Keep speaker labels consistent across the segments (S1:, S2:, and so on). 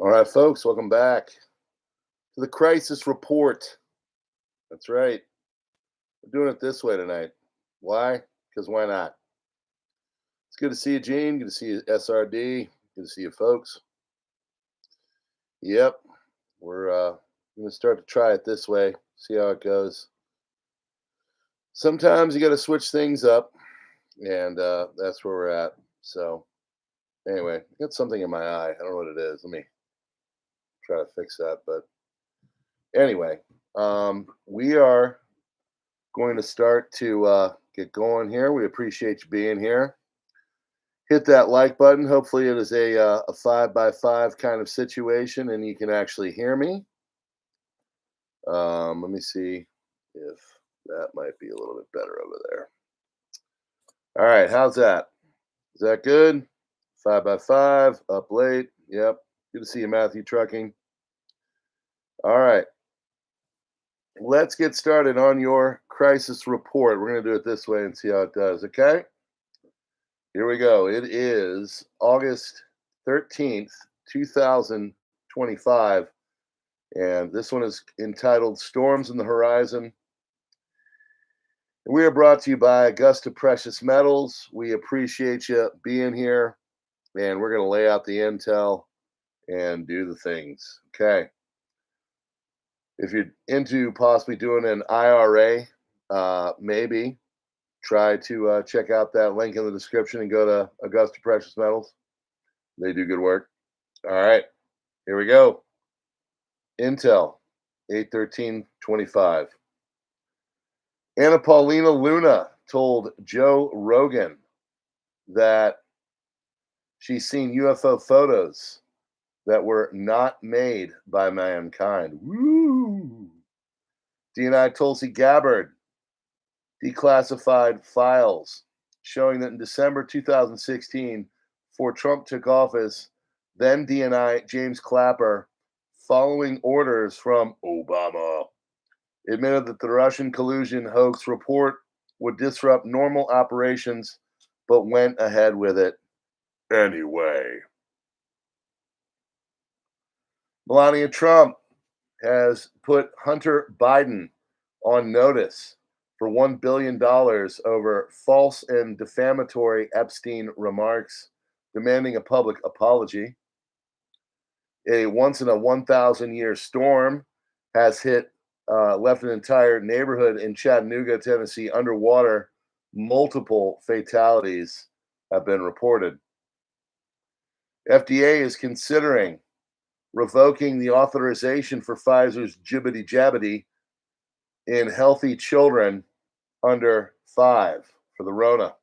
S1: All right, folks, welcome back to the crisis report. That's right. We're doing it this way tonight. Why? Because why not? It's good to see you, Gene. Good to see you, SRD. Good to see you, folks. Yep, we're going to start to try it this way, see how it goes. Sometimes you got to switch things up, and that's where we're at. So, anyway, I got something in my eye. I don't know what it is. Let me try to fix that. But anyway, we are going to start to get going here. We appreciate you being here. Hit that like button. Hopefully, it is a 5x5 kind of situation, and you can actually hear me. Let me see if that might be a little bit better over there. All right, how's that? Is that good? 5x5, up late. Yep. Good to see you, Matthew Trucking. All right. Let's get started on your crisis report. We're going to do it this way and see how it does, okay? Here we go. It is August 13th, 2025, and this one is entitled Storms in the Horizon. We are brought to you by Augusta Precious Metals. We appreciate you being here, and we're going to lay out the intel and do the things, okay? If you're into possibly doing an IRA, maybe try to check out that link in the description and go to Augusta Precious Metals. They do good work. All right, here we go. Intel, 8/13/25. Anna Paulina Luna told Joe Rogan that she's seen UFO photos that were not made by mankind. Woo! DNI Tulsi Gabbard declassified files showing that in December 2016, before Trump took office, then DNI James Clapper, following orders from Obama, admitted that the Russian collusion hoax report would disrupt normal operations, but went ahead with it anyway. Melania Trump has put Hunter Biden on notice for $1 billion over false and defamatory Epstein remarks, demanding a public apology. A once in a 1,000-year storm has left an entire neighborhood in Chattanooga, Tennessee, underwater. Multiple fatalities have been reported. FDA is considering revoking the authorization for Pfizer's jibbity jabbity in healthy children under 5 for the Rona.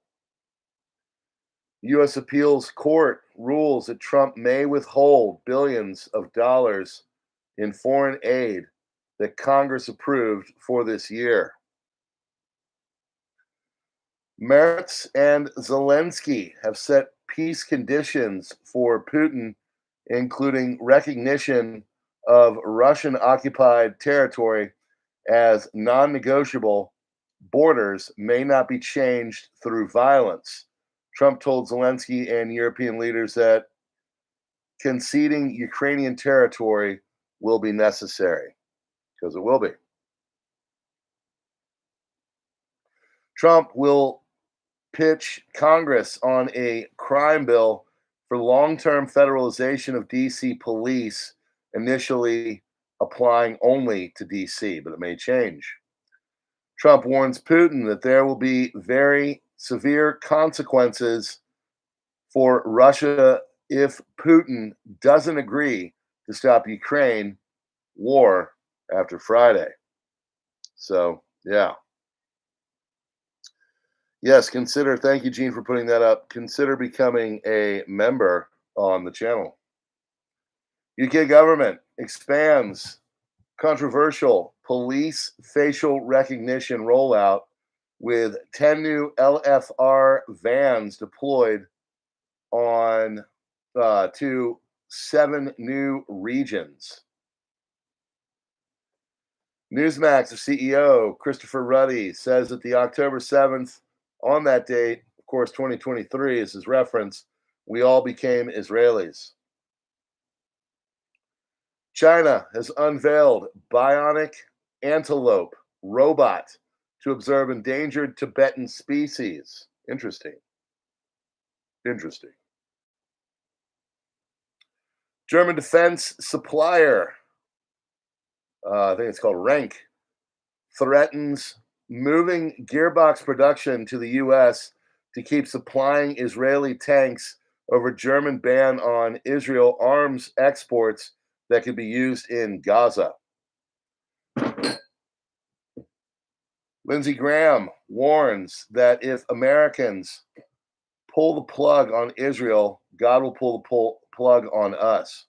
S1: U.S. Appeals Court rules that Trump may withhold billions of dollars in foreign aid that Congress approved for this year. Merz and Zelensky have set peace conditions for Putin, including recognition of Russian-occupied territory as non-negotiable. Borders may not be changed through violence. Trump told Zelensky and European leaders that conceding Ukrainian territory will be necessary, because it will be. Trump will pitch Congress on a crime bill for long-term federalization of D.C. police, initially applying only to D.C., but it may change. Trump warns Putin that there will be very severe consequences for Russia if Putin doesn't agree to stop Ukraine war after Friday. So, yeah. Yes, thank you, Gene, for putting that up. Consider becoming a member on the channel. UK government expands controversial police facial recognition rollout with 10 new LFR vans deployed on to 7 new regions. Newsmax's CEO, Christopher Ruddy, says that the October 7th, on that date, of course, 2023 is his reference, we all became Israelis. China has unveiled bionic antelope robot to observe endangered Tibetan species. Interesting. Interesting. German defense supplier, I think it's called Rank, threatens moving gearbox production to the U.S. to keep supplying Israeli tanks over German ban on Israel arms exports that could be used in Gaza. Lindsey Graham warns that if Americans pull the plug on Israel, God will pull the plug on us.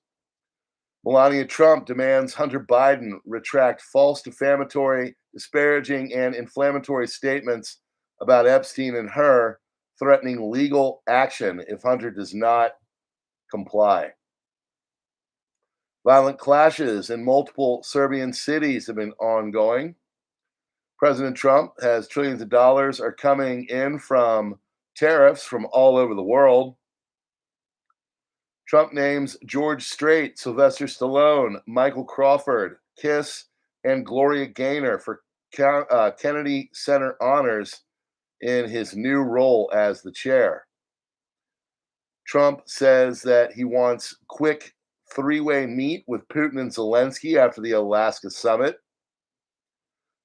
S1: Melania Trump demands Hunter Biden retract false, defamatory, disparaging, and inflammatory statements about Epstein and her, threatening legal action if Hunter does not comply. Violent clashes in multiple Serbian cities have been ongoing. President Trump has trillions of dollars are coming in from tariffs from all over the world. Trump names George Strait, Sylvester Stallone, Michael Crawford, Kiss, and Gloria Gaynor for Kennedy Center honors in his new role as the chair. Trump says that he wants quick three-way meet with Putin and Zelensky after the Alaska summit.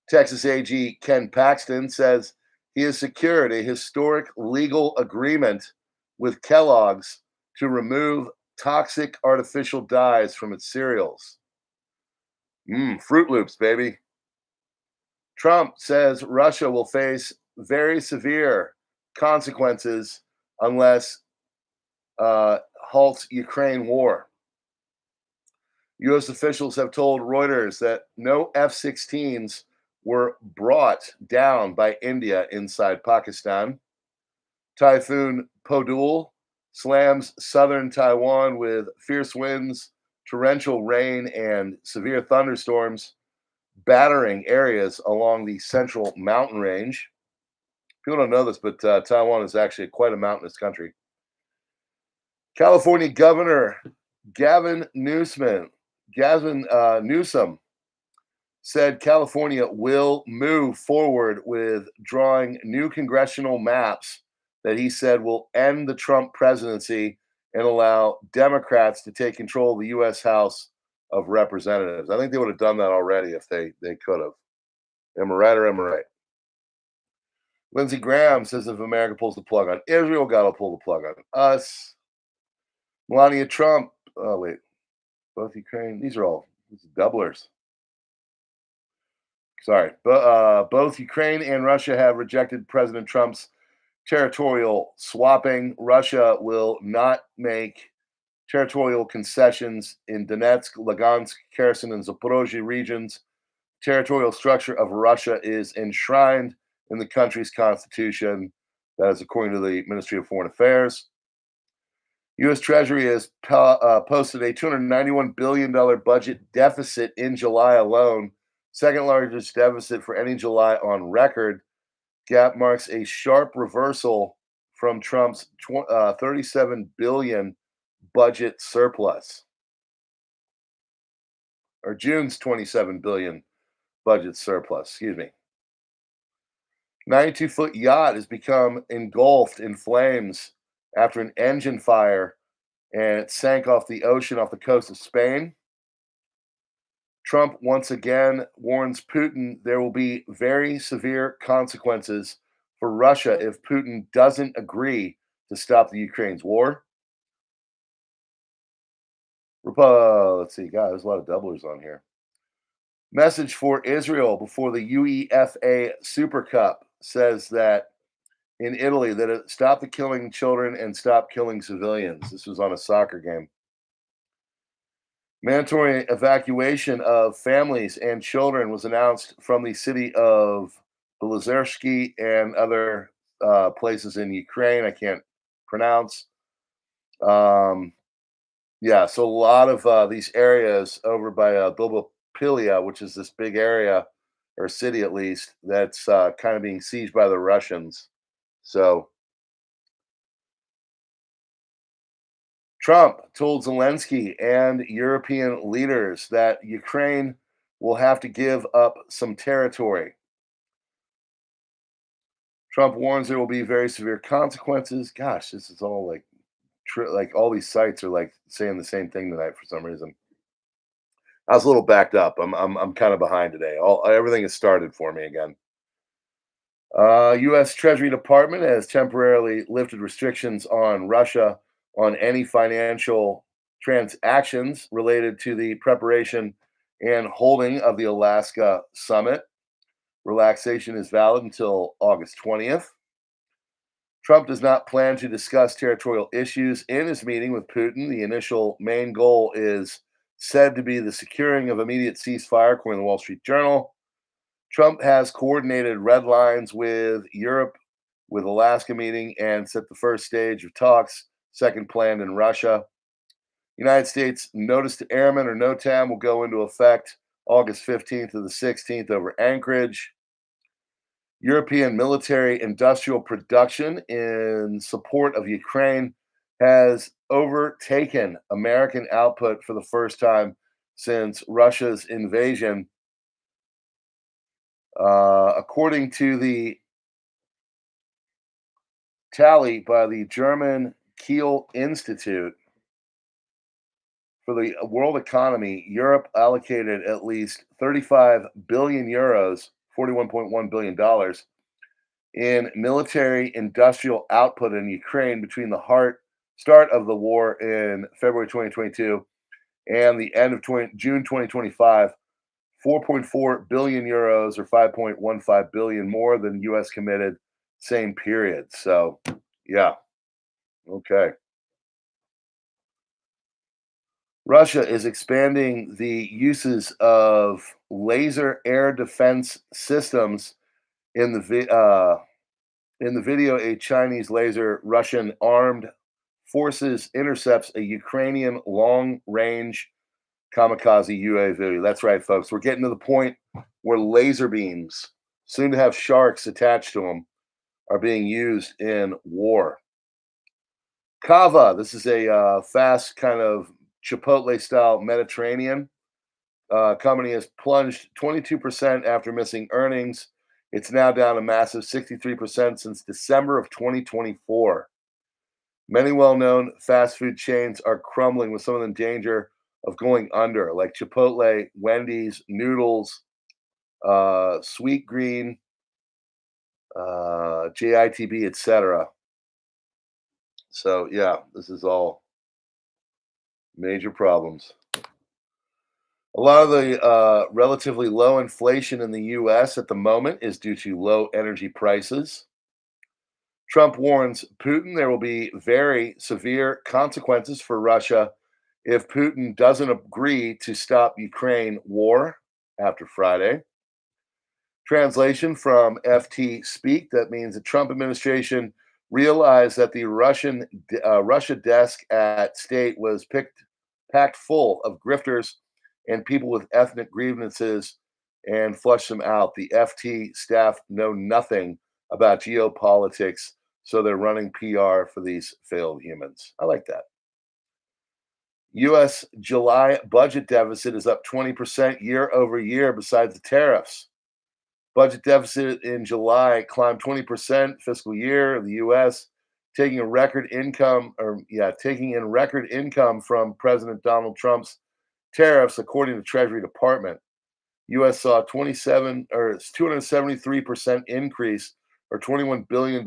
S1: Texas AG Ken Paxton says he has secured a historic legal agreement with Kellogg's to remove toxic artificial dyes from its cereals. Fruit Loops, baby. Trump says Russia will face very severe consequences unless halts Ukraine war. U.S. officials have told Reuters that no F-16s were brought down by India inside Pakistan. Typhoon Podul slams southern Taiwan with fierce winds, torrential rain, and severe thunderstorms, battering areas along the central mountain range. People don't know this, but Taiwan is actually quite a mountainous country. California Governor Gavin Newsom said California will move forward with drawing new congressional maps that he said will end the Trump presidency and allow Democrats to take control of the U.S. House of Representatives. I think they would have done that already if they could have. Am I right or am I right? Lindsey Graham says if America pulls the plug on Israel, God will pull the plug on us. Melania Trump, oh wait, both Ukraine, these are doublers. Sorry, but both Ukraine and Russia have rejected President Trump's territorial swapping. Russia will not make territorial concessions in Donetsk, Lugansk, Kherson, and Zaporozhye regions. Territorial structure of Russia is enshrined in the country's constitution. That is according to the Ministry of Foreign Affairs. U.S. Treasury has posted a $291 billion budget deficit in July alone, second largest deficit for any July on record. Gap marks a sharp reversal from Trump's $37 billion budget surplus, or June's $27 billion budget surplus, excuse me. 92-foot yacht has become engulfed in flames after an engine fire, and it sank off the ocean off the coast of Spain. Trump once again warns Putin there will be very severe consequences for Russia if Putin doesn't agree to stop the Ukraine's war. Let's see, God, there's a lot of doublers on here. Message for Israel before the UEFA Super Cup says that in Italy that it stop the killing children and stop killing civilians. This was on a soccer game. Mandatory evacuation of families and children was announced from the city of Belozerski and other places in Ukraine. I can't pronounce. Yeah, so a lot of these areas over by Bilbopilia, which is this big area or city at least, that's kind of being sieged by the Russians. So Trump told Zelensky and European leaders that Ukraine will have to give up some territory. Trump warns there will be very severe consequences. Gosh, this is all like like all these sites are like saying the same thing tonight for some reason. I was a little backed up. I'm kind of behind today. All everything has started for me again. U.S. Treasury Department has temporarily lifted restrictions on Russia on any financial transactions related to the preparation and holding of the Alaska summit. Relaxation is valid until August 20th. Trump does not plan to discuss territorial issues in his meeting with Putin. The initial main goal is said to be the securing of immediate ceasefire, according to the Wall Street Journal. Trump has coordinated red lines with Europe with Alaska meeting and set the first stage of talks, second planned in Russia. United States notice to airmen or NOTAM will go into effect August 15th to the 16th over Anchorage. European military industrial production in support of Ukraine has overtaken American output for the first time since Russia's invasion. According to the tally by the German Kiel Institute, for the world economy, Europe allocated at least 35 billion euros, $41.1 billion, in military industrial output in Ukraine between the start of the war in February 2022 and the end of June 2025. 4.4 billion euros or 5.15 billion more than US committed same period. So, yeah, okay. Russia is expanding the uses of laser air defense systems in in the video. A Chinese laser Russian armed forces intercepts a Ukrainian long-range kamikaze UAV. That's right, folks. We're getting to the point where laser beams, soon to have sharks attached to them, are being used in war. Kava, this is a fast kind of Chipotle style Mediterranean. Company has plunged 22% after missing earnings. It's now down a massive 63% since December of 2024. Many well known fast food chains are crumbling, with some of them in danger of going under, like Chipotle, Wendy's, Noodles, Sweet Green, JITB, etc. So, yeah, this is all major problems. A lot of the relatively low inflation in the US at the moment is due to low energy prices. Trump warns Putin there will be very severe consequences for Russia if Putin doesn't agree to stop Ukraine war after Friday. Translation from FT Speak, that means the Trump administration realized that the Russia desk at state was packed full of grifters and people with ethnic grievances and flushed them out. The FT staff know nothing about geopolitics, so they're running PR for these failed humans. I like that. U.S. July budget deficit is up 20% year over year, besides the tariffs. Budget deficit in July climbed 20% fiscal year of the U.S., taking in record income from President Donald Trump's tariffs, according to Treasury Department. U.S. saw 273% increase, or $21 billion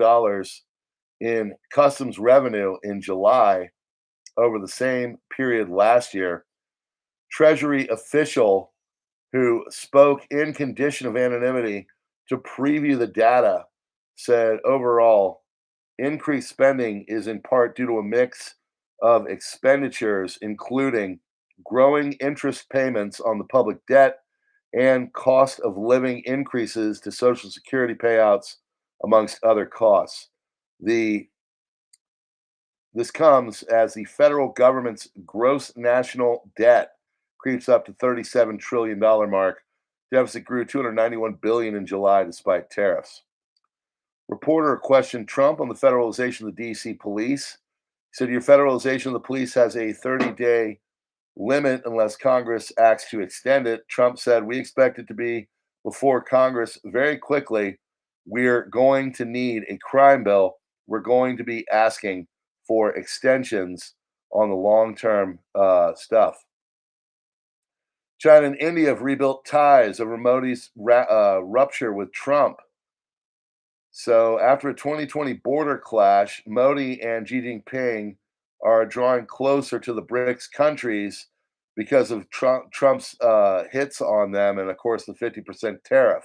S1: in customs revenue in July over the same period last year. Treasury official who spoke in condition of anonymity to preview the data said overall increased spending is in part due to a mix of expenditures, including growing interest payments on the public debt and cost of living increases to Social Security payouts, amongst other costs. This comes as the federal government's gross national debt creeps up to $37 trillion mark. Deficit grew $291 billion in July despite tariffs. Reporter questioned Trump on the federalization of the DC police. Said your federalization of the police has a 30-day limit unless Congress acts to extend it. Trump said, we expect it to be before Congress very quickly. We're going to need a crime bill. We're going to be asking for extensions on the long term stuff. China and India have rebuilt ties over Modi's rupture with Trump. So, after a 2020 border clash, Modi and Xi Jinping are drawing closer to the BRICS countries because of Trump's hits on them and, of course, the 50% tariff.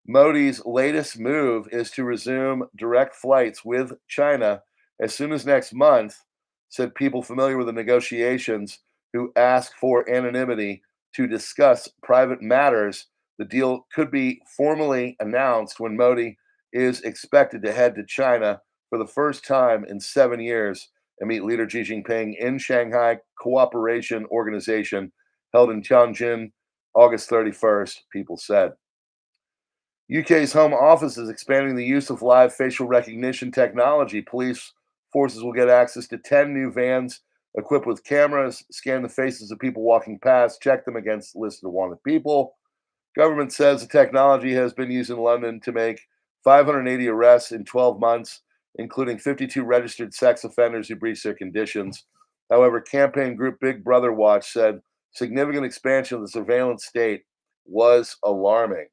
S1: Modi's latest move is to resume direct flights with China as soon as next month, said people familiar with the negotiations who asked for anonymity to discuss private matters. The deal could be formally announced when Modi is expected to head to China for the first time in 7 years and meet leader Xi Jinping in Shanghai Cooperation Organization held in Tianjin August 31st, people said. UK's Home Office is expanding the use of live facial recognition technology. Police forces will get access to 10 new vans equipped with cameras, scan the faces of people walking past, check them against lists of wanted people. Government says the technology has been used in London to make 580 arrests in 12 months, including 52 registered sex offenders who breached their conditions. However, campaign group Big Brother Watch said significant expansion of the surveillance state was alarming,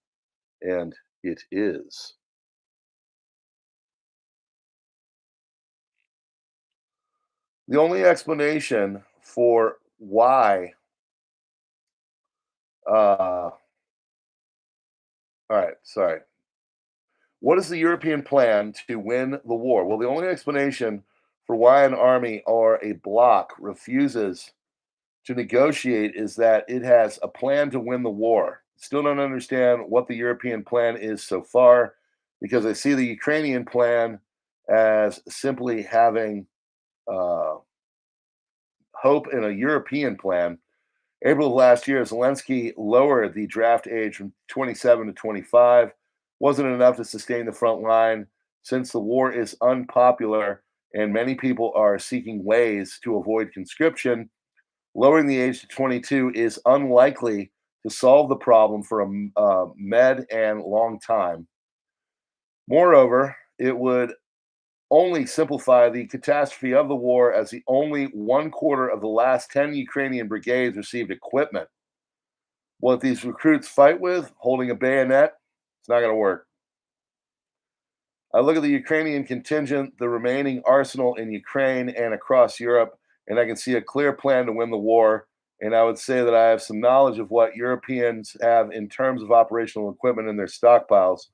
S1: and it is. The only explanation for why, all right, sorry. What is the European plan to win the war? Well, the only explanation for why an army or a bloc refuses to negotiate is that it has a plan to win the war. Still don't understand what the European plan is so far because I see the Ukrainian plan as simply having uh, hope in a European plan. April of last year, Zelensky lowered the draft age from 27 to 25. Wasn't enough to sustain the front line since the war is unpopular and many people are seeking ways to avoid conscription. Lowering the age to 22 is unlikely to solve the problem for a med and long time. Moreover, it would only simplify the catastrophe of the war as the only 1/4 of the last 10 Ukrainian brigades received equipment. What these recruits fight with, holding a bayonet, it's not going to work. I look at the Ukrainian contingent, the remaining arsenal in Ukraine and across Europe, and I can see a clear plan to win the war. And I would say that I have some knowledge of what Europeans have in terms of operational equipment in their stockpiles.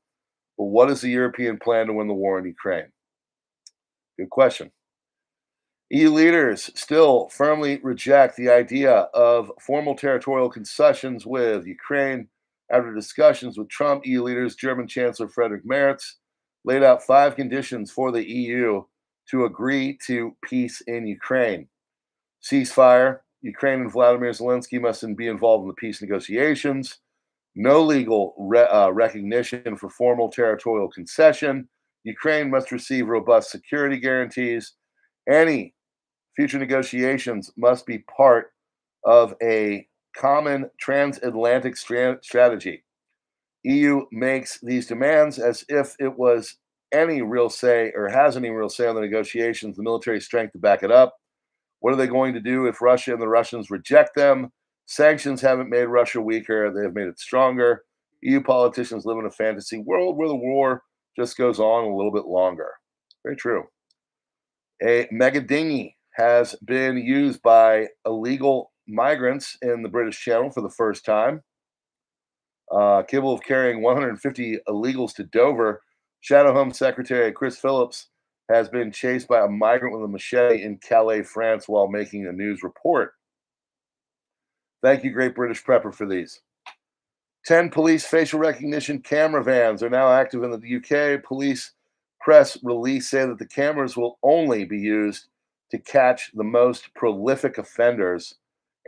S1: But what is the European plan to win the war in Ukraine? Good question. EU leaders still firmly reject the idea of formal territorial concessions with Ukraine. After discussions with Trump, EU leaders, German Chancellor Friedrich Merz laid out 5 conditions for the EU to agree to peace in Ukraine. Ceasefire. Ukraine and Vladimir Zelensky must be involved in the peace negotiations. No legal recognition for formal territorial concession. Ukraine must receive robust security guarantees. Any future negotiations must be part of a common transatlantic strategy. EU makes these demands as if it was any real say or has any real say on the negotiations, the military strength to back it up. What are they going to do if Russia and the Russians reject them? Sanctions haven't made Russia weaker, they have made it stronger. EU politicians live in a fantasy world where the war just goes on a little bit longer. Very true. A mega dinghy has been used by illegal migrants in the British Channel for the first time. Capable of carrying 150 illegals to Dover, Shadow Home Secretary Chris Phillips has been chased by a migrant with a machete in Calais, France, while making a news report. Thank you, Great British Prepper, for these. 10 police facial recognition camera vans are now active in the UK. Police press release say that the cameras will only be used to catch the most prolific offenders.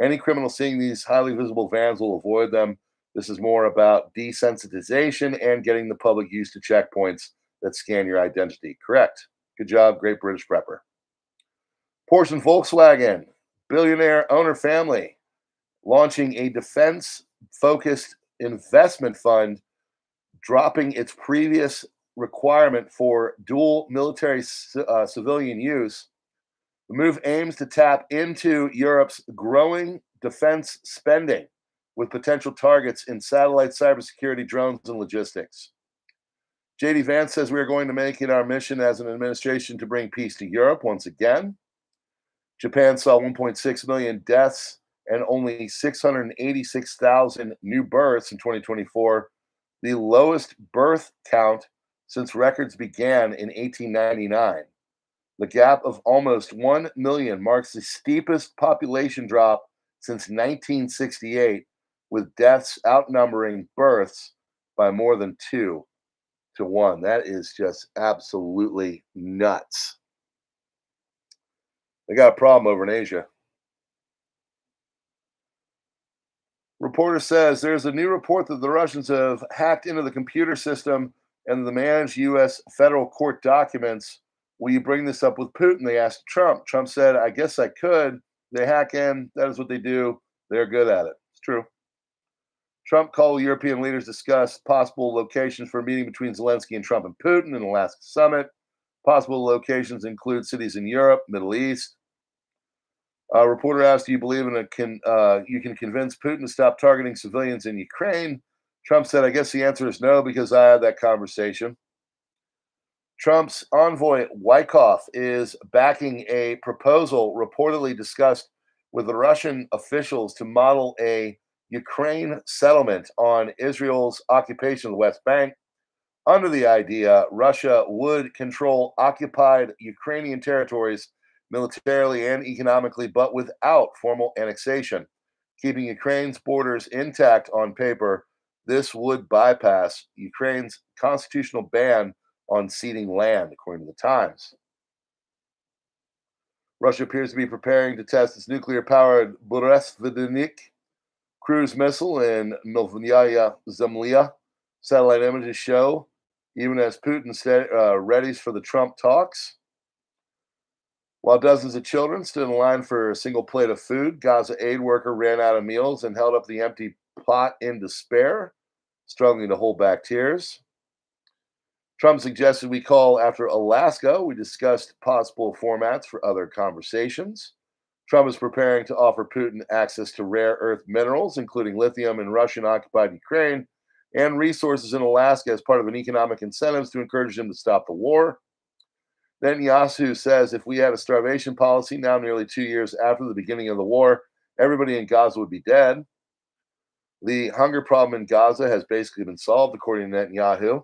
S1: Any criminal seeing these highly visible vans will avoid them. This is more about desensitization and getting the public used to checkpoints that scan your identity. Correct. Good job, Great British Prepper. Porsche and Volkswagen, billionaire owner family, launching a defense focused investment fund, dropping its previous requirement for dual military civilian use. The move aims to tap into Europe's growing defense spending with potential targets in satellite, cybersecurity, drones, and logistics. JD Vance says we are going to make it our mission as an administration to bring peace to Europe once again. Japan saw 1.6 million deaths and only 686,000 new births in 2024, the lowest birth count since records began in 1899. The gap of almost 1 million marks the steepest population drop since 1968, with deaths outnumbering births by more than 2 to 1. That is just absolutely nuts. They got a problem over in Asia. Reporter says there's a new report that the Russians have hacked into the computer system and the managed U.S. federal court documents. Will you bring this up with Putin? They asked Trump. Trump said, I guess I could. They hack in. That is what they do. They're good at it. It's true. Trump called European leaders to discuss possible locations for a meeting between Zelensky and Trump and Putin in the last summit. Possible locations include cities in Europe, Middle East. A reporter asked, do you believe you can convince Putin to stop targeting civilians in Ukraine? Trump said, I guess the answer is no, because I had that conversation. Trump's envoy Wyckoff is backing a proposal reportedly discussed with the Russian officials to model a Ukraine settlement on Israel's occupation of the West Bank. Under the idea, Russia would control occupied Ukrainian territories militarily and economically, but without formal annexation, keeping Ukraine's borders intact on paper. This would bypass Ukraine's constitutional ban on ceding land, according to the Times. Russia appears to be preparing to test its nuclear-powered Borisovnik cruise missile in Novaya Zemlya. Satellite images show, even as Putin readies for the Trump talks. While dozens of children stood in line for a single plate of food, Gaza aid worker ran out of meals and held up the empty pot in despair, struggling to hold back tears. Trump suggested we call after Alaska. We discussed possible formats for other conversations. Trump is preparing to offer Putin access to rare earth minerals, including lithium in Russian-occupied Ukraine, and resources in Alaska as part of an economic incentives to encourage him to stop the war. Netanyahu says if we had a starvation policy now, nearly 2 years after the beginning of the war, everybody in Gaza would be dead. The hunger problem in Gaza has basically been solved, according to Netanyahu.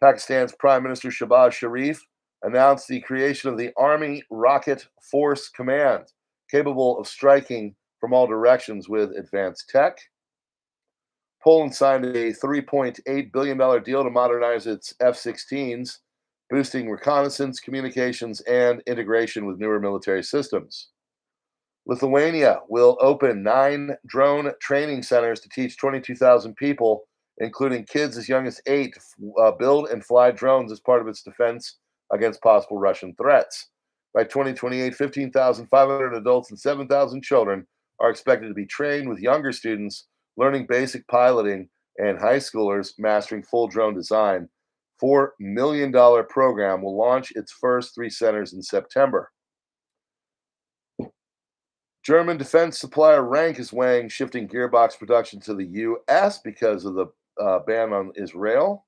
S1: Pakistan's Prime Minister Shehbaz Sharif announced the creation of the Army Rocket Force Command, capable of striking from all directions with advanced tech. Poland signed a $3.8 billion deal to modernize its F-16s, boosting reconnaissance, communications, and integration with newer military systems. Lithuania will open 9 drone training centers to teach 22,000 people, including kids as young as 8, to build and fly drones as part of its defense against possible Russian threats. By 2028, 15,500 adults and 7,000 children are expected to be trained, with younger students learning basic piloting and high schoolers mastering full drone design. $4 million program will launch its first 3 centers in September. German defense supplier Rank is weighing shifting gearbox production to the U.S. because of the ban on Israel.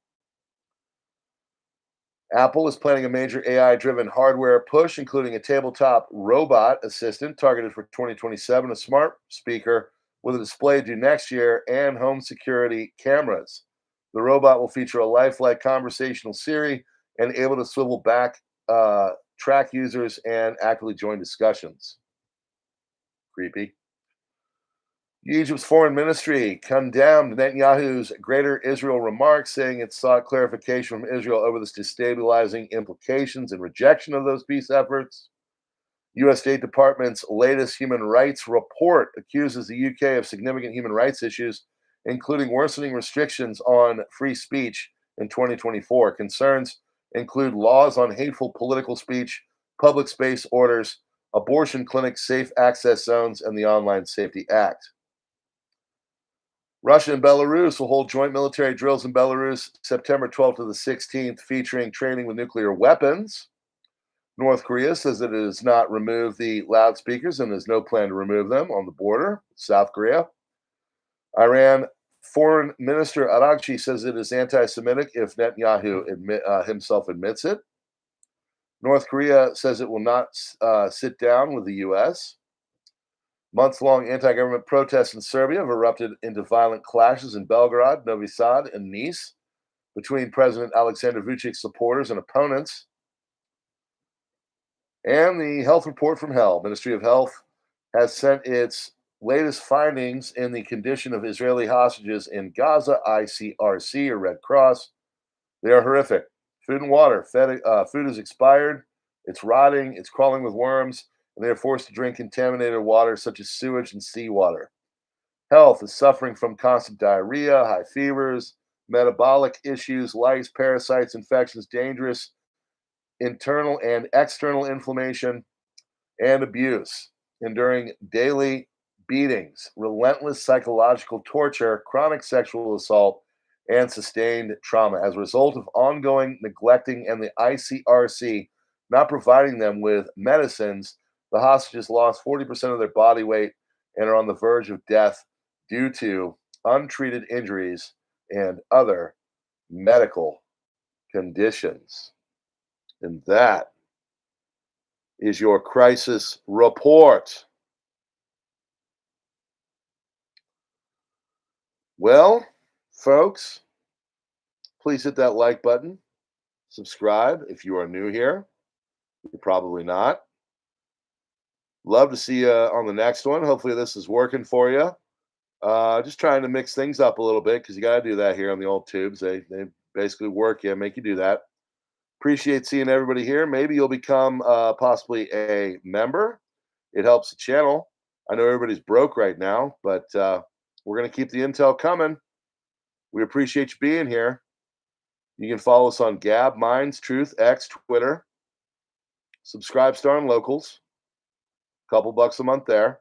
S1: Apple is planning a major AI-driven hardware push, including a tabletop robot assistant targeted for 2027, a smart speaker with a display due next year, and home security cameras. The robot will feature a lifelike conversational Siri and able to swivel back, track users, and actively join discussions. Creepy. Egypt's foreign ministry condemned Netanyahu's Greater Israel remarks, saying it sought clarification from Israel over the destabilizing implications and rejection of those peace efforts. U.S. State Department's latest human rights report accuses the UK of significant human rights issues, including worsening restrictions on free speech in 2024. Concerns include laws on hateful political speech, public space orders, abortion clinic safe access zones, and the Online Safety Act. Russia and Belarus will hold joint military drills in Belarus September 12th to the 16th, featuring training with nuclear weapons. North Korea says that it has not removed the loudspeakers and has no plan to remove them on the border. South Korea. Iran Foreign Minister Araghchi says it is anti-Semitic if Netanyahu himself admits it. North Korea says it will not sit down with the U.S. Months-long anti-government protests in Serbia have erupted into violent clashes in Belgrade, Novi Sad, and Nice between President Aleksandar Vucic's supporters and opponents. And the health report from hell. Ministry of Health has sent its latest findings in the condition of Israeli hostages in Gaza, ICRC, or Red Cross. They are horrific. Food and water. Food is expired. It's rotting. It's crawling with worms. And they are forced to drink contaminated water such as sewage and seawater. Health is suffering from constant diarrhea, high fevers, metabolic issues, lice, parasites, infections, dangerous internal and external inflammation, and abuse, enduring daily beatings, relentless psychological torture, chronic sexual assault, and sustained trauma as a result of ongoing neglecting and the ICRC not providing them with medicines. The hostages lost 40% of their body weight and are on the verge of death due to untreated injuries and other medical conditions. And that is your crisis report. Well, folks, please hit that like button. Subscribe if you are new here. You're probably not. Love to see you on the next one. Hopefully this is working for you. Just trying to mix things up a little bit because you got to do that here on the old tubes. They basically work you, make you do that. Appreciate seeing everybody here. Maybe you'll become possibly a member. It helps the channel. I know everybody's broke right now, but we're going to keep the intel coming. We appreciate you being here. You can follow us on Gab, Minds, Truth, X, Twitter. Subscribe, Star, and Locals. Couple bucks a month there.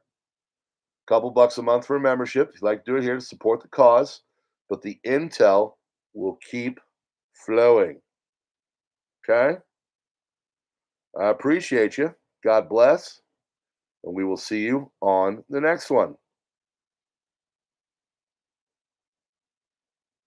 S1: Couple bucks a month for a membership. If you'd like to do it here to support the cause. But the intel will keep flowing. Okay? I appreciate you. God bless. And we will see you on the next one.